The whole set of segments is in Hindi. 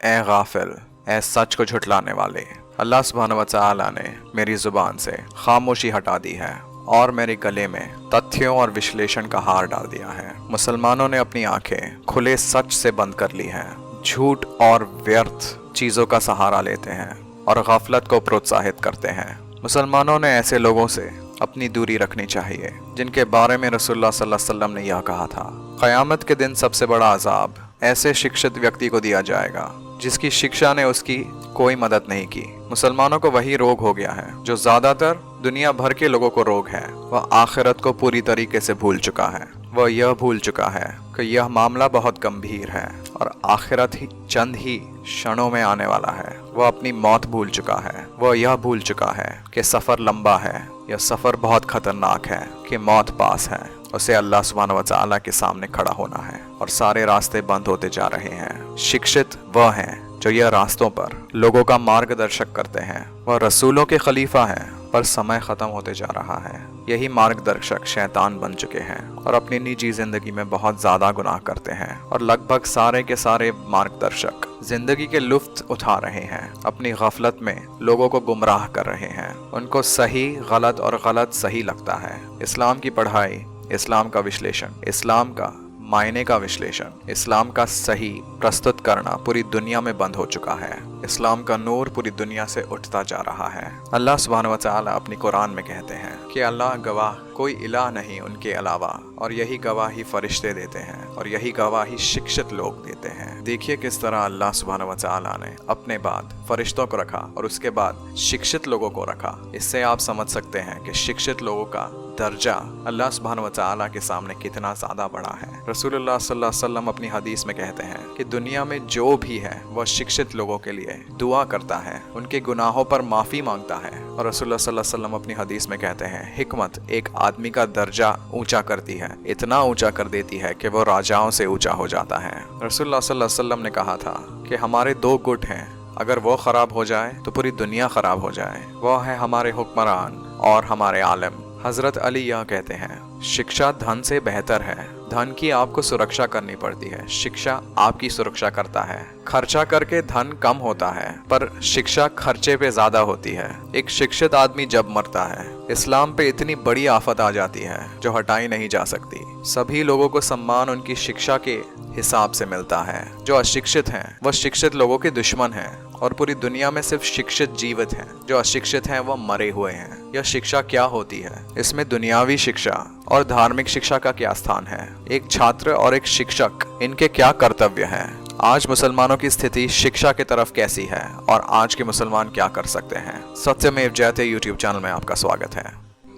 ए गाफिल, ए सच को झुठलाने वाले, अल्लाह सुब्हानहू व तआला ने मेरी जुबान से खामोशी हटा दी है और मेरे गले में तथ्यों और विश्लेषण का हार डाल दिया है। मुसलमानों ने अपनी आंखें खुले सच से बंद कर ली हैं, झूठ और व्यर्थ चीज़ों का सहारा लेते हैं और गफलत को प्रोत्साहित करते हैं। मुसलमानों ने ऐसे लोगों से अपनी दूरी रखनी चाहिए जिनके बारे में रसूलुल्लाह सल्लल्लाहु अलैहि वसल्लम ने यह कहा था, क़यामत के दिन सबसे बड़ा अजाब ऐसे शिक्षित व्यक्ति को दिया जाएगा जिसकी शिक्षा ने उसकी कोई मदद नहीं की। मुसलमानों को वही रोग हो गया है जो ज़्यादातर दुनिया भर के लोगों को रोग है। वह आखिरत को पूरी तरीके से भूल चुका है। वह यह भूल चुका है कि यह मामला बहुत गंभीर है और आखिरत ही चंद ही क्षणों में आने वाला है। वह अपनी मौत भूल चुका है। वह यह भूल चुका है कि सफ़र लंबा है, यह सफ़र बहुत खतरनाक है, कि मौत पास है। उसे अल्लाह सुब्हानहू व तआला के सामने खड़ा होना है और सारे रास्ते बंद होते जा रहे हैं। शिक्षित वह हैं जो यह रास्तों पर लोगों का मार्गदर्शक करते हैं। वह रसूलों के खलीफा हैं, पर समय ख़त्म होते जा रहा है। यही मार्गदर्शक शैतान बन चुके हैं और अपनी निजी ज़िंदगी में बहुत ज़्यादा गुनाह करते हैं और लगभग सारे के सारे मार्गदर्शक ज़िंदगी के लुत्फ़ उठा रहे हैं। अपनी गफलत में लोगों को गुमराह कर रहे हैं। उनको सही गलत और गलत सही लगता है। इस्लाम की पढ़ाई, इस्लाम का विश्लेषण, इस्लाम का मायने का विश्लेषण, इस्लाम का सही प्रस्तुत करना पूरी दुनिया में बंद हो चुका है। इस्लाम का नूर पूरी दुनिया से उठता जा रहा है। अल्लाह सुब्हानहू व तआला अपनी कुरान में कहते हैं कि अल्लाह गवाह, कोई इलाह नहीं उनके अलावा, और यही गवाही फरिश्ते देते हैं और यही गवाही शिक्षित लोग देते हैं। देखिए किस तरह अल्लाह सुब्हानहू व तआला ने अपने बाद फरिश्तों को रखा और उसके बाद शिक्षित लोगों को रखा। इससे आप समझ सकते हैं कि शिक्षित लोगों का दर्जा अल्लाह सुब्हानहू व तआला के सामने कितना ज़्यादा बड़ा है। रसूलुल्लाह सल्लल्लाहु अलैहि वसल्लम अपनी हदीस में कहते हैं कि दुनिया में जो भी है वह शिक्षित लोगों के लिए दुआ करता है, उनके गुनाहों पर माफ़ी मांगता है। और रसूलुल्लाह सल्लल्लाहु अलैहि वसल्लम अपनी हदीस में कहते हैं, हिकमत एक आदमी का दर्जा ऊंचा करती है, इतना ऊंचा कर देती है कि वो राजाओं से ऊंचा हो जाता है। रसूलुल्लाह सल्लल्लाहु अलैहि वसल्लम ने कहा था कि हमारे दो गुट हैं, अगर वो ख़राब हो जाए तो पूरी दुनिया ख़राब हो जाए। वह है हमारे हुक्मरान और हमारे आलिम। हज़रत अली यह कहते हैं, शिक्षा धन से बेहतर है। धन की आपको सुरक्षा करनी पड़ती है, शिक्षा आपकी सुरक्षा करता है। खर्चा करके धन कम होता है, पर शिक्षा खर्चे पे ज़्यादा होती है। एक शिक्षित आदमी जब मरता है, इस्लाम पे इतनी बड़ी आफत आ जाती है जो हटाई नहीं जा सकती। सभी लोगों को सम्मान उनकी शिक्षा के हिसाब से मिलता है। जो अशिक्षित हैं वह शिक्षित लोगों के दुश्मन हैं और पूरी दुनिया में सिर्फ शिक्षित जीवित हैं। जो अशिक्षित हैं वह मरे हुए हैं। यह शिक्षा क्या होती है? इसमें दुनियावी शिक्षा और धार्मिक शिक्षा का क्या स्थान है? एक छात्र और एक शिक्षक, इनके क्या कर्तव्य हैं? आज मुसलमानों की स्थिति शिक्षा की तरफ कैसी है और आज के मुसलमान क्या कर सकते हैं? सत्यमेव जयते यूट्यूब चैनल में आपका स्वागत है।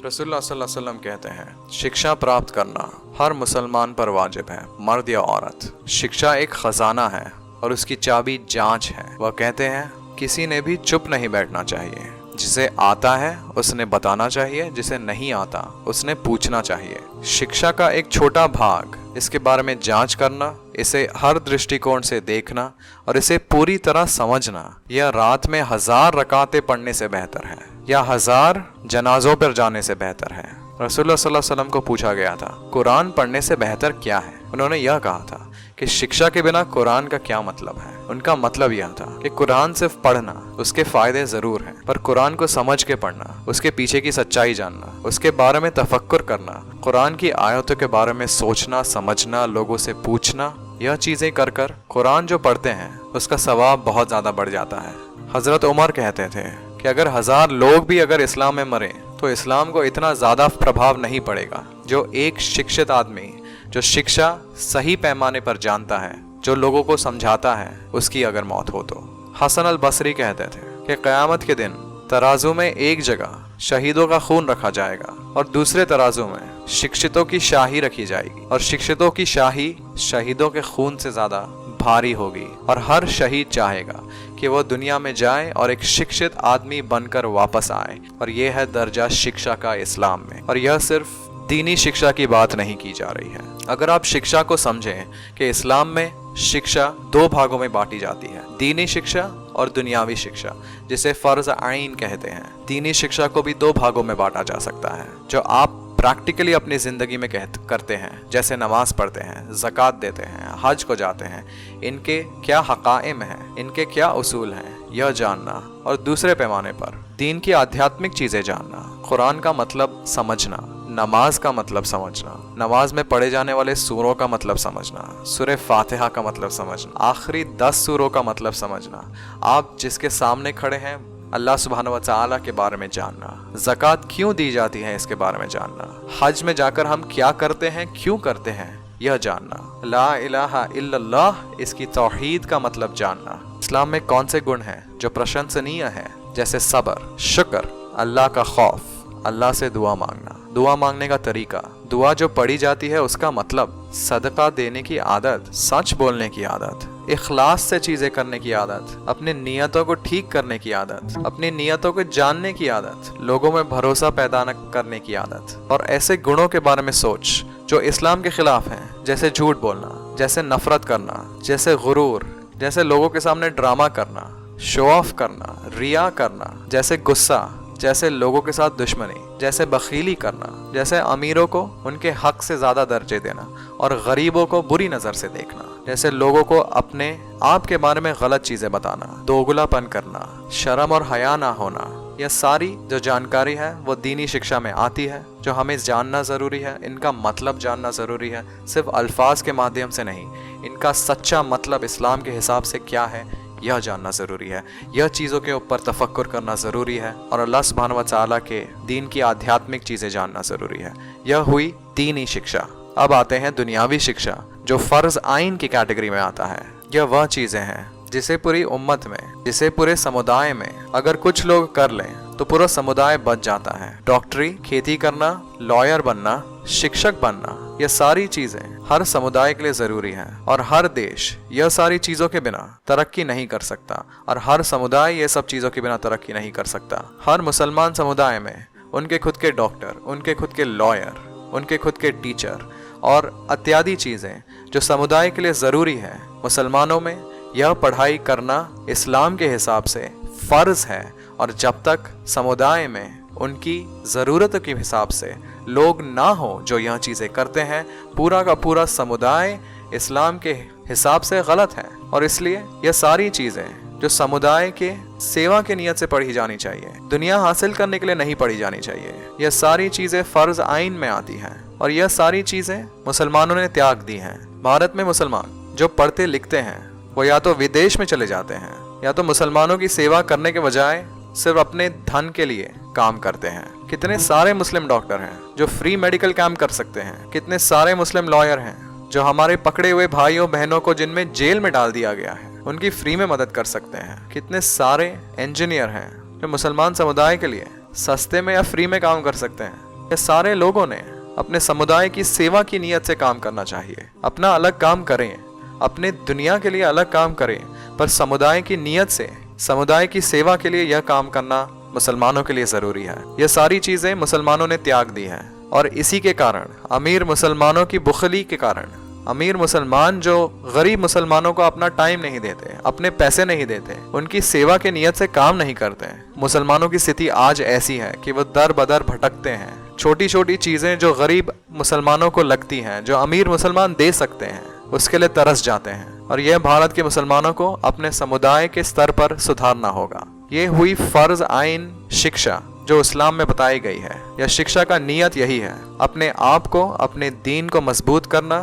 रसूलुल्लाह सल्लल्लाहु अलैहि वसल्लम कहते हैं, शिक्षा प्राप्त करना हर मुसलमान पर वाजिब है, मर्द या औरत। शिक्षा एक खजाना है और उसकी चाबी जांच है। वह कहते हैं, किसी ने भी चुप नहीं बैठना चाहिए। जिसे आता है उसने बताना चाहिए, जिसे नहीं आता उसने पूछना चाहिए। शिक्षा का एक छोटा भाग, इसके बारे में जांच करना, इसे हर दृष्टिकोण से देखना और इसे पूरी तरह समझना, यह रात में 1000 रकातें पढ़ने से बेहतर है या 1000 जनाजों पर जाने से बेहतर है। रसूलुल्लाह सल्लल्लाहु अलैहि वसल्लम को पूछा गया था, कुरान पढ़ने से बेहतर क्या है? उन्होंने यह कहा था कि शिक्षा के बिना कुरान का क्या मतलब है। उनका मतलब यह था कि कुरान सिर्फ पढ़ना, उसके फायदे जरूर हैं, पर कुरान को समझ के पढ़ना, उसके पीछे की सच्चाई जानना, उसके बारे में तफक्कुर करना, कुरान की आयतों के बारे में सोचना, समझना, लोगों से पूछना, यह चीजें कर कर कुरान जो पढ़ते हैं उसका सवाब बहुत ज्यादा बढ़ जाता है। हजरत उमर कहते थे कि अगर 1000 लोग भी अगर इस्लाम में मरे तो इस्लाम को इतना ज़्यादा प्रभाव नहीं पड़ेगा जो एक शिक्षित आदमी, जो शिक्षा सही पैमाने पर जानता है, जो लोगों को समझाता है, उसकी अगर मौत हो तो। हसन अल बसरी कहते थे कि क़यामत के दिन तराजू में एक जगह शहीदों का खून रखा जाएगा और दूसरे तराजू में शिक्षितों की शाही रखी जाएगी और शिक्षितों की शाही शहीदों के खून से ज़्यादा भारी होगी और हर शहीद चाहेगा कि वो दुनिया में जाए और एक शिक्षित आदमी बनकर वापस आए। और यह है दर्जा शिक्षा का इस्लाम में। और यह सिर्फ दीनी शिक्षा की बात नहीं की जा रही है। अगर आप शिक्षा को समझें कि इस्लाम में शिक्षा 2 भागों में बांटी जाती है, दीनी शिक्षा और दुनियावी शिक्षा, जिसे फ़र्ज़ आइन कहते हैं। दीनी शिक्षा को भी 2 भागों में बांटा जा सकता है। जो आप प्रैक्टिकली अपनी ज़िंदगी में करते हैं, जैसे नमाज पढ़ते हैं, ज़कात देते हैं, हज को जाते हैं, इनके क्या हक़ाइम हैं, इनके क्या उसूल हैं, यह जानना। और दूसरे पैमाने पर दीन की आध्यात्मिक चीज़ें जानना, कुरान का मतलब समझना, नमाज का मतलब समझना, नमाज में पढ़े जाने वाले सूरों का मतलब समझना, सूरे फातिहा का मतलब समझना, आखिरी 10 सूरों का मतलब समझना, आप जिसके सामने खड़े हैं अल्लाह सुब्हानहू व तआला के बारे में जानना, ज़कात क्यों दी जाती है इसके बारे में जानना, हज में जाकर हम क्या करते हैं, क्यों करते हैं, यह जानना, ला इलाहा इल्लल्लाह इसकी तौहीद का मतलब जानना, इस्लाम में कौन से गुण हैं जो प्रशंसनीय हैं, जैसे सब्र, शुक्र, अल्लाह का खौफ, अल्लाह से दुआ मांगना, दुआ मांगने का तरीका, दुआ जो पढ़ी जाती है उसका मतलब, सदका देने की आदत, सच बोलने की आदत, इखलास से चीज़ें करने की आदत, अपनी नियतों को ठीक करने की आदत, अपनी नियतों को जानने की आदत, लोगों में भरोसा पैदा न करने की आदत, और ऐसे गुणों के बारे में सोच जो इस्लाम के खिलाफ हैं, जैसे झूठ बोलना, जैसे नफरत करना, जैसे गुरूर, जैसे लोगों के सामने ड्रामा करना, शो ऑफ करना, रिया करना, जैसे गुस्सा, जैसे लोगों के साथ दुश्मनी, जैसे बखीली करना, जैसे अमीरों को उनके हक से ज़्यादा दर्जे देना और गरीबों को बुरी नज़र से देखना, जैसे लोगों को अपने आप के बारे में गलत चीज़ें बताना, दोगलापन करना, शर्म और हया ना होना, यह सारी जो जानकारी है वो दीनी शिक्षा में आती है, जो हमें जानना ज़रूरी है, इनका मतलब जानना ज़रूरी है, सिर्फ अल्फाज के माध्यम से नहीं, इनका सच्चा मतलब इस्लाम के हिसाब से क्या है यह जानना ज़रूरी है, यह चीज़ों के ऊपर तफक्कुर करना ज़रूरी है, और अल्लाह सुब्हानहू व तआला के दीन की आध्यात्मिक चीज़ें जानना ज़रूरी है। यह हुई दीनी शिक्षा। अब आते हैं दुनियावी शिक्षा, जो फ़र्ज़ आइन की कैटेगरी में आता है। यह वह चीज़ें हैं जिसे पूरी उम्मत में, जिसे पूरे समुदाय में अगर कुछ लोग कर लें तो पूरा समुदाय बच जाता है। डॉक्टरी, खेती करना, लॉयर बनना, शिक्षक बनना, यह सारी चीज़ें हर समुदाय के लिए ज़रूरी हैं, और हर देश यह सारी चीज़ों के बिना तरक्की नहीं कर सकता, और हर समुदाय ये सब चीज़ों के बिना तरक्की नहीं कर सकता। हर मुसलमान समुदाय में उनके खुद के डॉक्टर, उनके खुद के लॉयर, उनके खुद के टीचर और इत्यादि चीज़ें जो समुदाय के लिए ज़रूरी है, मुसलमानों में यह पढ़ाई करना इस्लाम के हिसाब से फ़र्ज़ है, और जब तक समुदाय में उनकी ज़रूरत के हिसाब से लोग ना हो जो यह चीज़ें करते हैं, पूरा का पूरा समुदाय इस्लाम के हिसाब से गलत है। और इसलिए यह सारी चीज़ें जो समुदाय के सेवा की नियत से पढ़ी जानी चाहिए, दुनिया हासिल करने के लिए नहीं पढ़ी जानी चाहिए, यह सारी चीज़ें फ़र्ज़ आइन में आती हैं, और यह सारी चीज़ें मुसलमानों ने त्याग दी हैं। भारत में मुसलमान जो पढ़ते लिखते हैं वो या तो विदेश में चले जाते हैं, या तो मुसलमानों की सेवा करने के बजाय सिर्फ अपने धन के लिए काम करते हैं। कितने सारे मुस्लिम डॉक्टर हैं जो फ्री मेडिकल कैंप कर सकते हैं, कितने सारे मुस्लिम लॉयर हैं जो हमारे पकड़े हुए भाइयों बहनों को जिनमें जेल में डाल दिया गया है उनकी फ्री में मदद कर सकते हैं। कितने सारे इंजीनियर हैं जो मुसलमान समुदाय के लिए सस्ते में या फ्री में काम कर सकते हैं। ये सारे लोगों ने अपने समुदाय की सेवा की नीयत से काम करना चाहिए। अपना अलग काम करें, अपने दुनिया के लिए अलग काम करें, पर समुदाय की नीयत से, समुदाय की सेवा के लिए यह काम करना मुसलमानों के लिए ज़रूरी है। यह सारी चीज़ें मुसलमानों ने त्याग दी हैं, और इसी के कारण अमीर मुसलमानों की बुखली के कारण, अमीर मुसलमान जो गरीब मुसलमानों को अपना टाइम नहीं देते, अपने पैसे नहीं देते, उनकी सेवा के नियत से काम नहीं करते, मुसलमानों की स्थिति आज ऐसी है कि वो दर बदर भटकते हैं। छोटी छोटी चीज़ें जो गरीब मुसलमानों को लगती हैं, जो अमीर मुसलमान दे सकते हैं, उसके लिए तरस जाते हैं। और यह भारत के मुसलमानों को अपने समुदाय के स्तर पर सुधारना होगा। ये हुई फ़र्ज़ आइन शिक्षा जो इस्लाम में बताई गई है। यह शिक्षा का नियत यही है, अपने आप को, अपने दीन को मजबूत करना,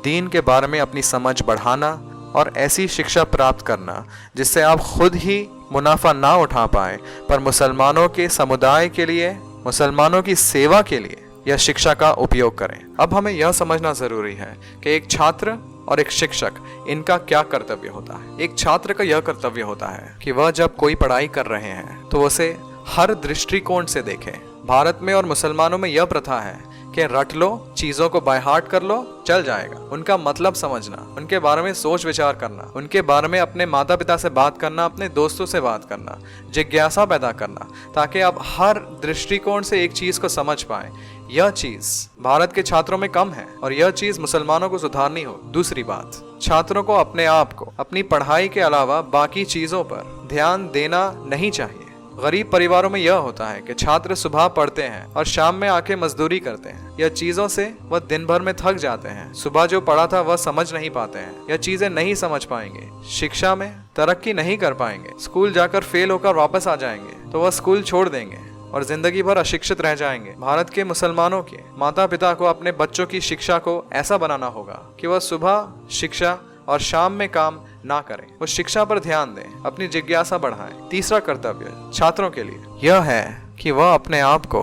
दीन के बारे में अपनी समझ बढ़ाना, और ऐसी शिक्षा प्राप्त करना जिससे आप खुद ही मुनाफा ना उठा पाए, पर मुसलमानों के समुदाय के लिए, मुसलमानों की सेवा के लिए यह शिक्षा का उपयोग करें। अब हमें यह समझना ज़रूरी है कि एक छात्र और एक शिक्षक, इनका क्या कर्तव्य होता है। एक छात्र का यह कर्तव्य होता है कि वह जब कोई पढ़ाई कर रहे हैं तो उसे हर दृष्टिकोण से देखें। भारत में और मुसलमानों में यह प्रथा है कि रट लो, चीज़ों को बाय हार्ट कर लो, चल जाएगा। उनका मतलब समझना, उनके बारे में सोच विचार करना, उनके बारे में अपने माता पिता से बात करना, अपने दोस्तों से बात करना, जिज्ञासा पैदा करना, ताकि आप हर दृष्टिकोण से एक चीज़ को समझ पाएं। यह चीज़ भारत के छात्रों में कम है, और यह चीज़ मुसलमानों को सुधारनी हो। दूसरी बात, छात्रों को अपने आप को, अपनी पढ़ाई के अलावा बाकी चीज़ों पर ध्यान देना नहीं चाहिए। गरीब परिवारों में यह होता है कि छात्र सुबह पढ़ते हैं और शाम में आके मजदूरी करते हैं। यह चीजों से वह दिन भर में थक जाते हैं। सुबह जो पढ़ा था वह समझ नहीं पाते हैं। यह चीजें नहीं समझ पाएंगे, शिक्षा में तरक्की नहीं कर पाएंगे। स्कूल जाकर फेल होकर वापस आ जाएंगे तो वह स्कूल छोड़ देंगे और जिंदगी भर अशिक्षित रह जाएंगे। भारत के मुसलमानों के माता पिता को अपने बच्चों की शिक्षा को ऐसा बनाना होगा कि वह सुबह शिक्षा और शाम में काम ना करें। वो शिक्षा पर ध्यान दें, अपनी जिज्ञासा बढ़ाएं। तीसरा कर्तव्य छात्रों के लिए यह है कि वह अपने आप को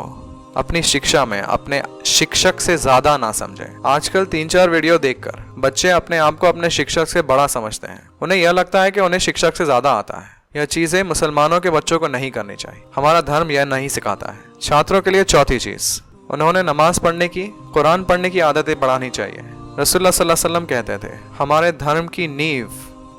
अपनी शिक्षा में अपने शिक्षक से ज्यादा ना समझें। आजकल 3-4 वीडियो देखकर बच्चे अपने आप को अपने शिक्षक से बड़ा समझते हैं। उन्हें यह लगता है कि उन्हें शिक्षक से ज्यादा आता है। यह चीजें मुसलमानों के बच्चों को नहीं करनी चाहिए। हमारा धर्म यह नहीं सिखाता है। छात्रों के लिए चौथी चीज, उन्होंने नमाज पढ़ने की, कुरान पढ़ने की आदतें बढ़ानी चाहिए। रसूलुल्लाह सल्लल्लाहु अलैहि वसल्लम कहते थे, हमारे धर्म की नींव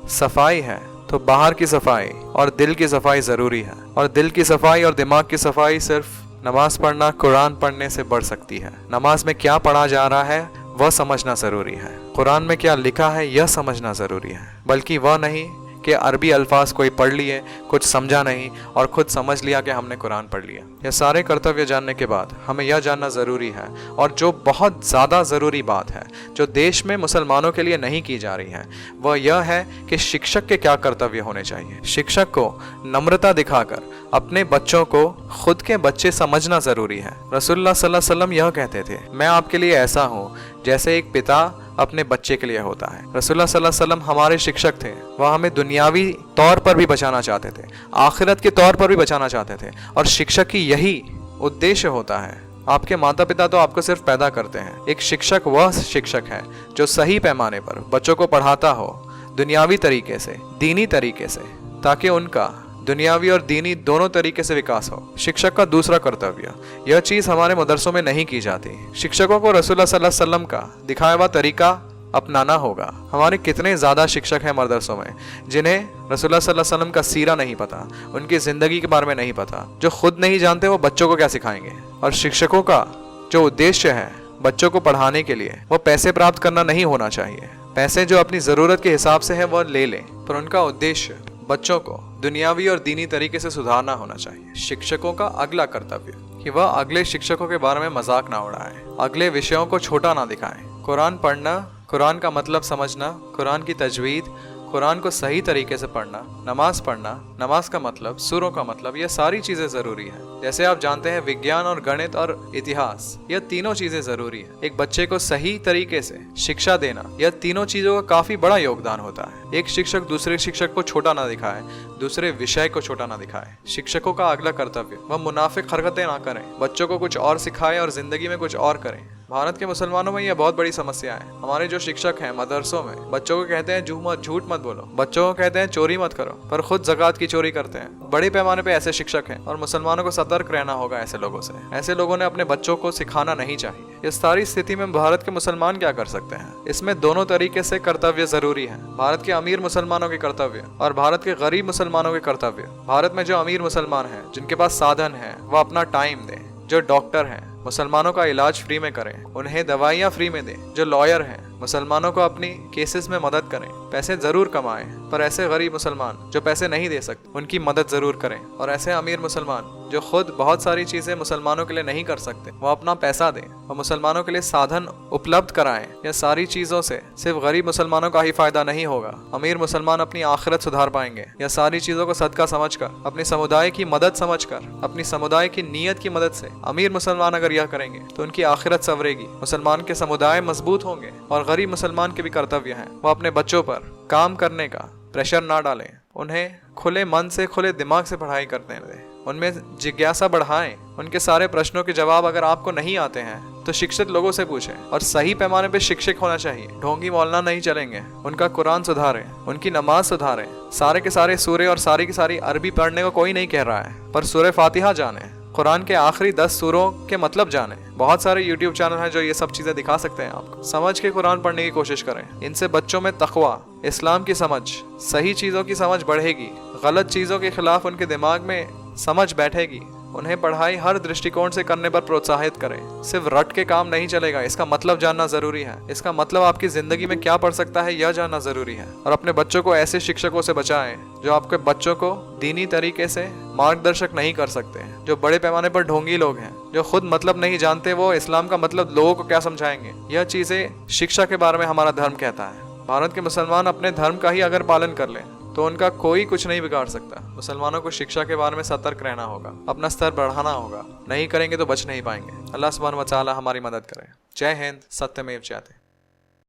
सफाई है तो बाहर की सफाई और दिल की सफाई जरूरी है। और दिल की सफाई और दिमाग की सफाई सिर्फ नमाज पढ़ना, कुरान पढ़ने से बढ़ सकती है। नमाज में क्या पढ़ा जा रहा है वह समझना जरूरी है। कुरान में क्या लिखा है यह समझना जरूरी है, बल्कि वह नहीं कि अरबी अल्फाज कोई पढ़ लिए, कुछ समझा नहीं और खुद समझ लिया कि हमने कुरान पढ़ लिया। यह सारे कर्तव्य जानने के बाद हमें यह जानना ज़रूरी है, और जो बहुत ज़्यादा ज़रूरी बात है जो देश में मुसलमानों के लिए नहीं की जा रही है, वह यह है कि शिक्षक के क्या कर्तव्य होने चाहिए। शिक्षक को नम्रता दिखाकर अपने बच्चों को खुद के बच्चे समझना ज़रूरी है। रसूलुल्लाह सल्लल्लाहु अलैहि वसल्लम यह कहते थे, मैं आपके लिए ऐसा हूँ जैसे एक पिता अपने बच्चे के लिए होता है। रसूलुल्लाह सल्लल्लाहु अलैहि वसल्लम हमारे शिक्षक थे। वह हमें दुनियावी तौर पर भी बचाना चाहते थे, आखिरत के तौर पर भी बचाना चाहते थे, और शिक्षक की यही उद्देश्य होता है। आपके माता पिता तो आपको सिर्फ पैदा करते हैं। एक शिक्षक वह शिक्षक है जो सही पैमाने पर बच्चों को पढ़ाता हो, दुनियावी तरीके से, दीनी तरीके से, ताकि उनका दुनियावी और दीनी दोनों तरीके से विकास हो। शिक्षक का दूसरा कर्तव्य, यह चीज़ हमारे मदरसों में नहीं की जाती। शिक्षकों को रसूलुल्लाह सल्लल्लाहु अलैहि वसल्लम का दिखाया हुआ तरीका अपनाना होगा। हमारे कितने ज़्यादा शिक्षक हैं मदरसों में जिन्हें रसूलुल्लाह सल्लल्लाहु अलैहि वसल्लम का सीरा नहीं पता, उनकी ज़िंदगी के बारे में नहीं पता। जो खुद नहीं जानते वो बच्चों को क्या सिखाएंगे। और शिक्षकों का जो उद्देश्य है बच्चों को पढ़ाने के लिए, वो पैसे प्राप्त करना नहीं होना चाहिए। पैसे जो अपनी ज़रूरत के हिसाब से है वह ले लें, पर उनका उद्देश्य बच्चों को दुनियावी और दीनी तरीके से सुधारना होना चाहिए। शिक्षकों का अगला कर्तव्य कि वह अगले शिक्षकों के बारे में मजाक ना उड़ाएं, अगले विषयों को छोटा ना दिखाएं। कुरान पढ़ना, कुरान का मतलब समझना, कुरान की तजवीद, कुरान को सही तरीके से पढ़ना, नमाज पढ़ना, नमाज का मतलब, सूरों का मतलब, यह सारी चीज़ें ज़रूरी है। जैसे आप जानते हैं विज्ञान और गणित और इतिहास, यह तीनों चीज़ें ज़रूरी है। एक बच्चे को सही तरीके से शिक्षा देना, यह तीनों चीज़ों का काफ़ी बड़ा योगदान होता है। एक शिक्षक दूसरे शिक्षक को छोटा ना दिखाए, दूसरे विषय को छोटा ना दिखाए। शिक्षकों का अगला कर्तव्य, वह मुनाफिक हरकतें ना करें, बच्चों को कुछ और सिखाएं और ज़िंदगी में कुछ और करें। भारत के मुसलमानों में यह बहुत बड़ी समस्या है। हमारे जो शिक्षक हैं मदरसों में बच्चों को कहते हैं झूठ मत बोलो, बच्चों को कहते हैं चोरी मत करो, पर खुद ज़कात की चोरी करते हैं। बड़े पैमाने पे ऐसे शिक्षक हैं और मुसलमानों को सतर्क रहना होगा ऐसे लोगों से। ऐसे लोगों ने अपने बच्चों को सिखाना नहीं चाहिए। इस सारी स्थिति में भारत के मुसलमान क्या कर सकते हैं? इसमें दोनों तरीके से कर्तव्य जरूरी है। भारत के अमीर मुसलमानों के कर्तव्य और भारत के गरीब मुसलमानों के कर्तव्य। भारत में जो अमीर मुसलमान हैं, जिनके पास साधन है, वह अपना टाइम दें। जो डॉक्टर हैं मुसलमानों का इलाज फ्री में करें, उन्हें दवाइयाँ फ्री में दें। जो लॉयर हैं मुसलमानों को अपनी केसेस में मदद करें। पैसे जरूर कमाएं, पर ऐसे गरीब मुसलमान जो पैसे नहीं दे सकते उनकी मदद जरूर करें। और ऐसे अमीर मुसलमान जो खुद बहुत सारी चीजें मुसलमानों के लिए नहीं कर सकते, वो अपना पैसा दें और मुसलमानों के लिए साधन उपलब्ध कराएं। यह सारी चीजों से सिर्फ गरीब मुसलमानों का ही फायदा नहीं होगा, अमीर मुसलमान अपनी आखिरत सुधार पाएंगे। यह सारी चीजों को सदका समझकर, अपने समुदाय की मदद समझकर, अपनी समुदाय की नीयत की मदद से अमीर मुसलमान अगर यह करेंगे तो उनकी आखिरत संवरेगी, मुसलमान के समुदाय मजबूत होंगे। और गरीब मुसलमान के भी कर्तव्य हैं, वो अपने बच्चों पर काम करने का प्रेशर ना डालें, उन्हें खुले मन से, खुले दिमाग से पढ़ाई करते दें, उनमें जिज्ञासा बढ़ाएं। उनके सारे प्रश्नों के जवाब अगर आपको नहीं आते हैं तो शिक्षित लोगों से पूछें, और सही पैमाने पे शिक्षक होना चाहिए। ढोंगी मौलाना नहीं चलेंगे। उनका कुरान सुधारें, उनकी नमाज सुधारें। सारे के सारे सूरे और सारी की सारी अरबी पढ़ने को कोई नहीं कह रहा है, पर सूरे फातिहा जाने, कुरान के आखिरी 10 सूरों के मतलब जाने। बहुत सारे YouTube चैनल हैं जो ये सब चीज़ें दिखा सकते हैं आपको। समझ के कुरान पढ़ने की कोशिश करें। इनसे बच्चों में तकवा, इस्लाम की समझ, सही चीज़ों की समझ बढ़ेगी। गलत चीज़ों के खिलाफ उनके दिमाग में समझ बैठेगी। उन्हें पढ़ाई हर दृष्टिकोण से करने पर प्रोत्साहित करें। सिर्फ रट के काम नहीं चलेगा, इसका मतलब जानना जरूरी है। इसका मतलब आपकी जिंदगी में क्या पढ़ सकता है यह जानना जरूरी है। और अपने बच्चों को ऐसे शिक्षकों से बचाएं जो आपके बच्चों को दीनी तरीके से मार्गदर्शक नहीं कर सकते। जो बड़े पैमाने पर ढोंगी लोग हैं, जो खुद मतलब नहीं जानते, वो इस्लाम का मतलब लोगों को क्या समझाएंगे। यह चीजें शिक्षा के बारे में हमारा धर्म कहता है। भारत के मुसलमान अपने धर्म का ही अगर पालन कर लें तो उनका कोई कुछ नहीं बिगाड़ सकता। मुसलमानों को शिक्षा के बारे में सतर्क रहना होगा, अपना स्तर बढ़ाना होगा। नहीं करेंगे तो बच नहीं पाएंगे। अल्लाह सुब्हानहू व तआला हमारी मदद करे। जय हिंद, सत्यमेव जयते।